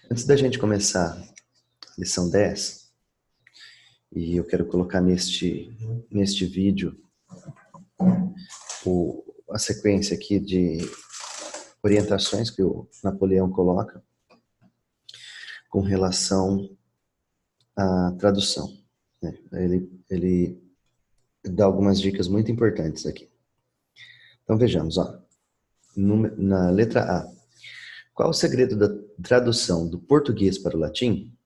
Antes da gente começar a lição 10, e eu quero colocar neste vídeo a sequência aqui de orientações que o Napoleão coloca com relação à tradução. Ele dá algumas dicas muito importantes aqui. Então vejamos, ó. Na letra A. Qual o segredo da tradução do português para o latim?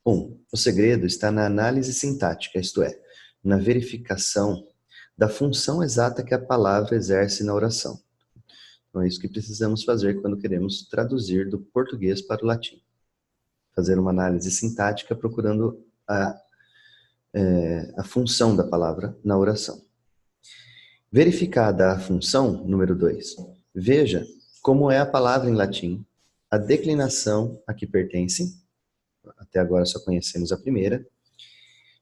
1. O segredo está na análise sintática, isto é, na verificação da função exata que a palavra exerce na oração. Então é isso que precisamos fazer quando queremos traduzir do português para o latim. Fazer uma análise sintática procurando a função da palavra na oração. Verificada a função, número 2, veja como é a palavra em latim, a declinação a que pertence, até agora só conhecemos a primeira,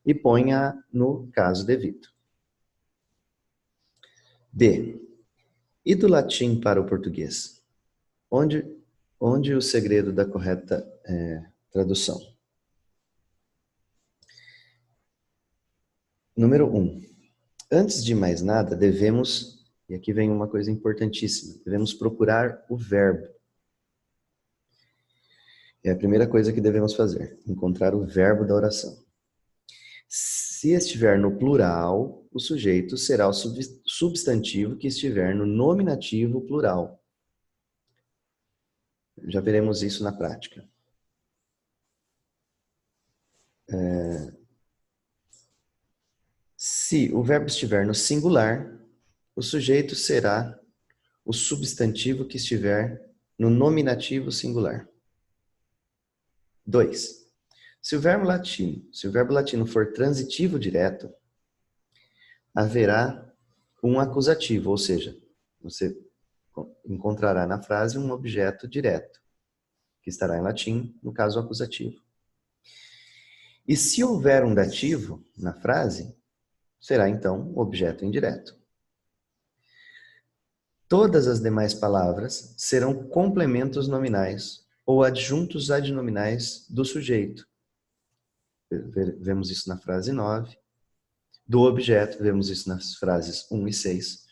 e ponha no caso devido. D. E do latim para o português? Onde o segredo da correta tradução? Número 1. Antes de mais nada, devemos, e aqui vem uma coisa importantíssima, devemos procurar o verbo. É a primeira coisa que devemos fazer, encontrar o verbo da oração. Se estiver no plural, o sujeito será o substantivo que estiver no nominativo plural. Já veremos isso na prática. Se o verbo estiver no singular, o sujeito será o substantivo que estiver no nominativo singular. 2. Se o verbo latino for transitivo direto, haverá um acusativo, ou seja, você encontrará na frase um objeto direto, que estará em latim, no caso acusativo. E se houver um dativo na frase, será então objeto indireto. Todas as demais palavras serão complementos nominais ou adjuntos adnominais do sujeito. Vemos isso na frase 9. Do objeto, vemos isso nas frases 1 e 6.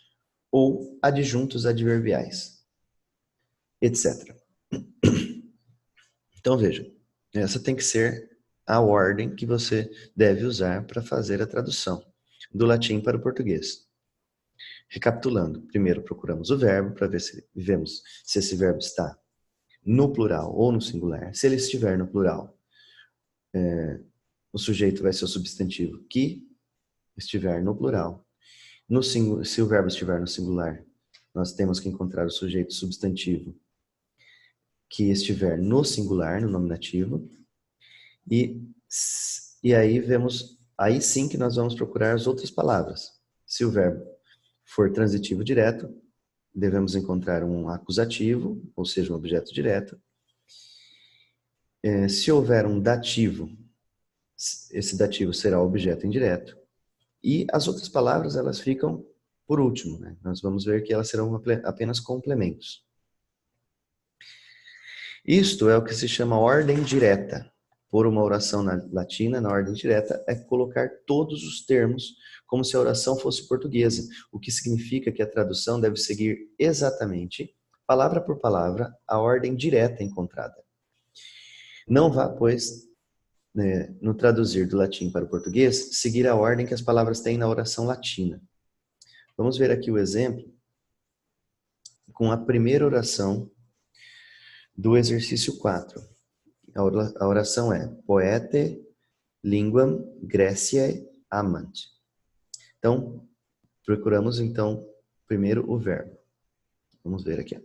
Ou adjuntos adverbiais, etc. Então veja, essa tem que ser a ordem que você deve usar para fazer a tradução do latim para o português. Recapitulando, primeiro procuramos o verbo para ver se vemos se esse verbo está no plural ou no singular. Se ele estiver no plural, o sujeito vai ser o substantivo que estiver no plural. Se o verbo estiver no singular, nós temos que encontrar o sujeito substantivo que estiver no singular, no nominativo. E aí sim que nós vamos procurar as outras palavras. Se o verbo for transitivo direto, devemos encontrar um acusativo, ou seja, um objeto direto. Se houver um dativo, esse dativo será o objeto indireto. E as outras palavras, elas ficam por último, né? Nós vamos ver que elas serão apenas complementos. Isto é o que se chama ordem direta. Por uma oração latina, na ordem direta, é colocar todos os termos como se a oração fosse portuguesa, o que significa que a tradução deve seguir exatamente, palavra por palavra, a ordem direta encontrada. Não vá, pois, no traduzir do latim para o português, seguir a ordem que as palavras têm na oração latina. Vamos ver aqui o exemplo com a primeira oração do exercício 4. A oração é Poete linguam Graeciae amant. Então, procuramos então primeiro o verbo. Vamos ver aqui.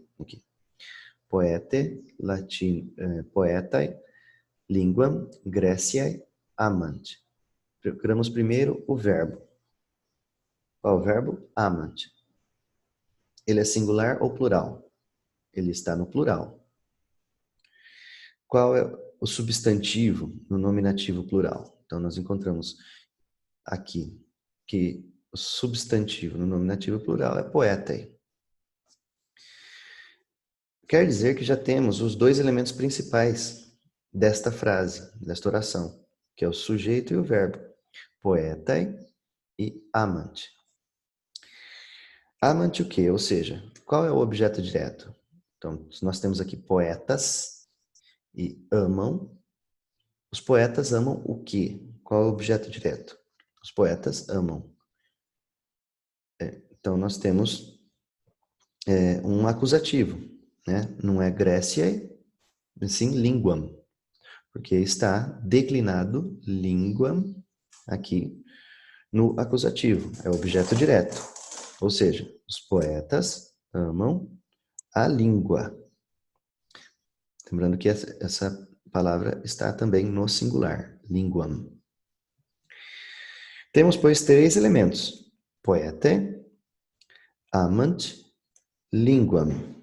Poetae linguam Graeciae amant. Procuramos primeiro o verbo. Qual o verbo? Amant. Ele é singular ou plural? Ele está no plural. Qual é o substantivo no nominativo plural? Então, nós encontramos aqui que o substantivo no nominativo plural é poetae. quer dizer que já temos os dois elementos principais desta frase, desta oração, que é o sujeito e o verbo, poetai e amant. Amant o quê? Ou seja, qual é o objeto direto? Então, nós temos aqui poetas e amam. Os poetas amam o quê? Qual é o objeto direto? Os poetas amam. Então, nós temos um acusativo, né? Não é Grécia, sim linguam, porque está declinado linguam aqui no acusativo, é objeto direto. Ou seja, os poetas amam a língua. Lembrando que essa palavra está também no singular, linguam. Temos, pois, três elementos: poete, amant, linguam.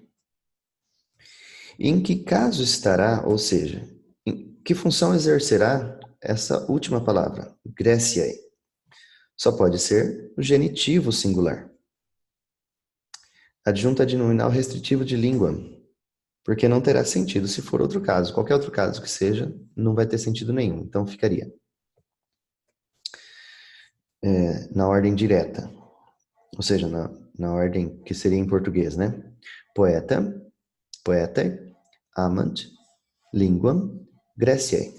Em que caso estará, ou seja, em que função exercerá essa última palavra, Greciae? Só pode ser o genitivo singular. Adjunto adnominal restritivo de língua, porque não terá sentido se for outro caso. Qualquer outro caso que seja, não vai ter sentido nenhum. Então ficaria na ordem direta, ou seja, na ordem que seria em português, né? Poeta, poeta, amant, linguam, Greciae.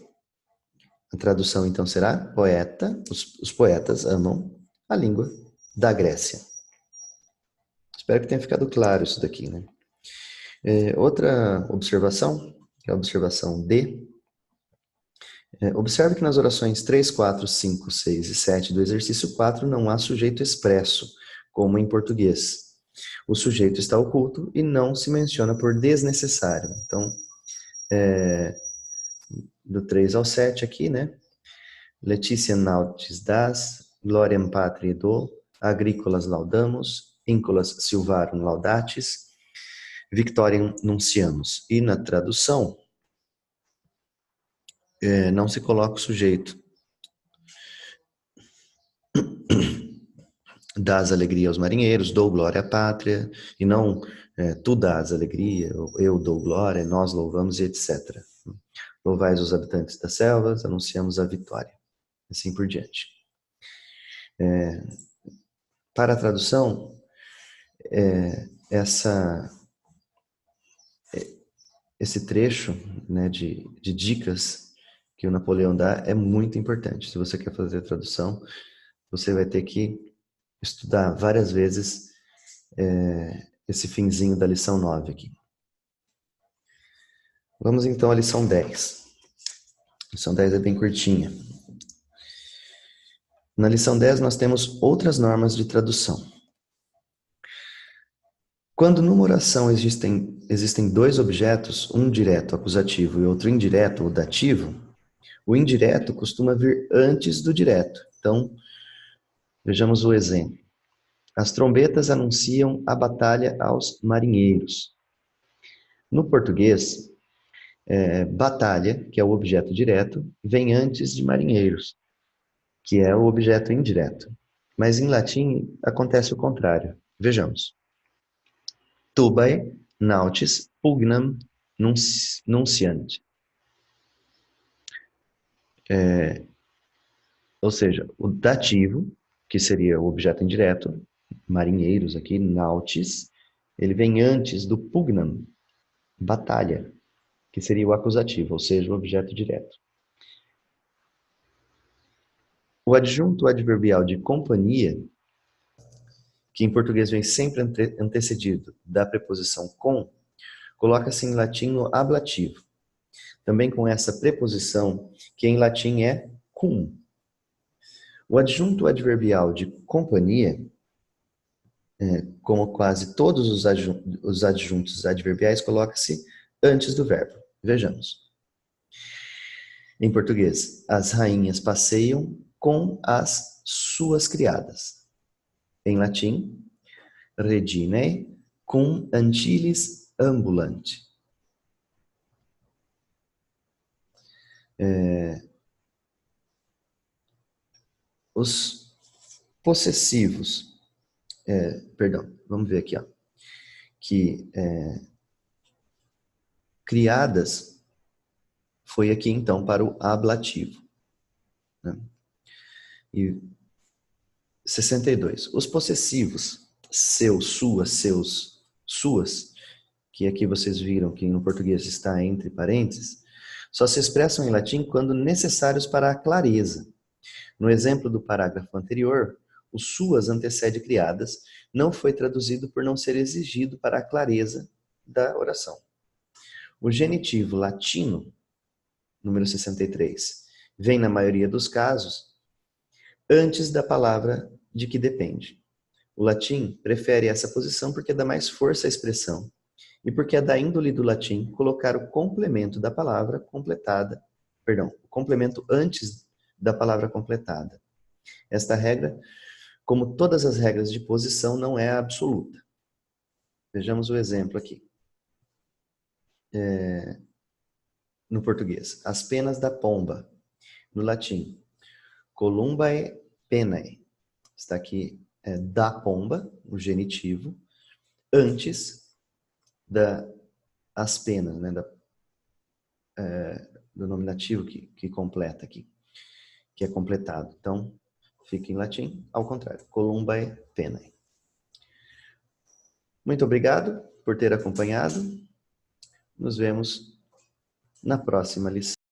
A tradução então será poeta, os poetas amam a língua da Grécia. Espero que tenha ficado claro isso daqui, né? Outra observação, que é a observação D. Observe que nas orações 3, 4, 5, 6 e 7 do exercício 4 não há sujeito expresso, como em português. O sujeito está oculto e não se menciona por desnecessário. Então, do 3 ao 7 aqui, né? Letícia nautis das, gloriam patria do, agrícolas laudamus, íncolas silvarum laudatis, victoriam nunciamus. E na tradução, não se coloca o sujeito. Dás alegria aos marinheiros, dou glória à pátria, e não tu dás alegria, eu dou glória, nós louvamos e etc. Louvais os habitantes das selvas, anunciamos a vitória. Assim por diante. Para a tradução, esse trecho, né, de dicas que o Napoleão dá é muito importante. Se você quer fazer a tradução, você vai ter que estudar várias vezes esse finzinho da lição 9 aqui. Vamos então à lição 10. A lição 10 é bem curtinha. Na lição 10 nós temos outras normas de tradução. Quando numa oração existem dois objetos, um direto, acusativo, e outro indireto, ou dativo, o indireto costuma vir antes do direto. Então, vejamos o exemplo. As trombetas anunciam a batalha aos marinheiros. No português, batalha, que é o objeto direto, vem antes de marinheiros, que é o objeto indireto. Mas em latim acontece o contrário. Vejamos. Tubae, nautis, pugnam, nunciant. Ou seja, o dativo, que seria o objeto indireto, marinheiros aqui, nautis, ele vem antes do pugnam, batalha, que seria o acusativo, ou seja, o objeto direto. O adjunto adverbial de companhia, que em português vem sempre antecedido da preposição com, coloca-se em latim no ablativo. Também com essa preposição, que em latim é cum. O adjunto adverbial de companhia, como quase todos os adjuntos adverbiais, coloca-se antes do verbo. Vejamos. Em português, as rainhas passeiam com as suas criadas. Em latim, reginae cum ancilis ambulant. Os possessivos, vamos ver aqui, ó, que criadas foi aqui então para o ablativo, né? E 62. Os possessivos seu, sua, seus, suas, que aqui vocês viram que no português está entre parênteses, só se expressam em latim quando necessários para a clareza. No exemplo do parágrafo anterior, o suas antecede criadas, não foi traduzido por não ser exigido para a clareza da oração. O genitivo latino, número 63, vem na maioria dos casos antes da palavra de que depende. O latim prefere essa posição porque dá mais força à expressão e porque é da índole do latim colocar o complemento da palavra completada, o complemento antes da palavra completada. Esta regra, como todas as regras de posição, não é absoluta. Vejamos o exemplo aqui. No português, as penas da pomba. No latim, columbae penae. Está aqui da pomba, o genitivo, antes as penas, né, do nominativo que completa aqui, que é completado. Então, fica em latim, ao contrário, columbae penae. Muito obrigado por ter acompanhado. Nos vemos na próxima lição.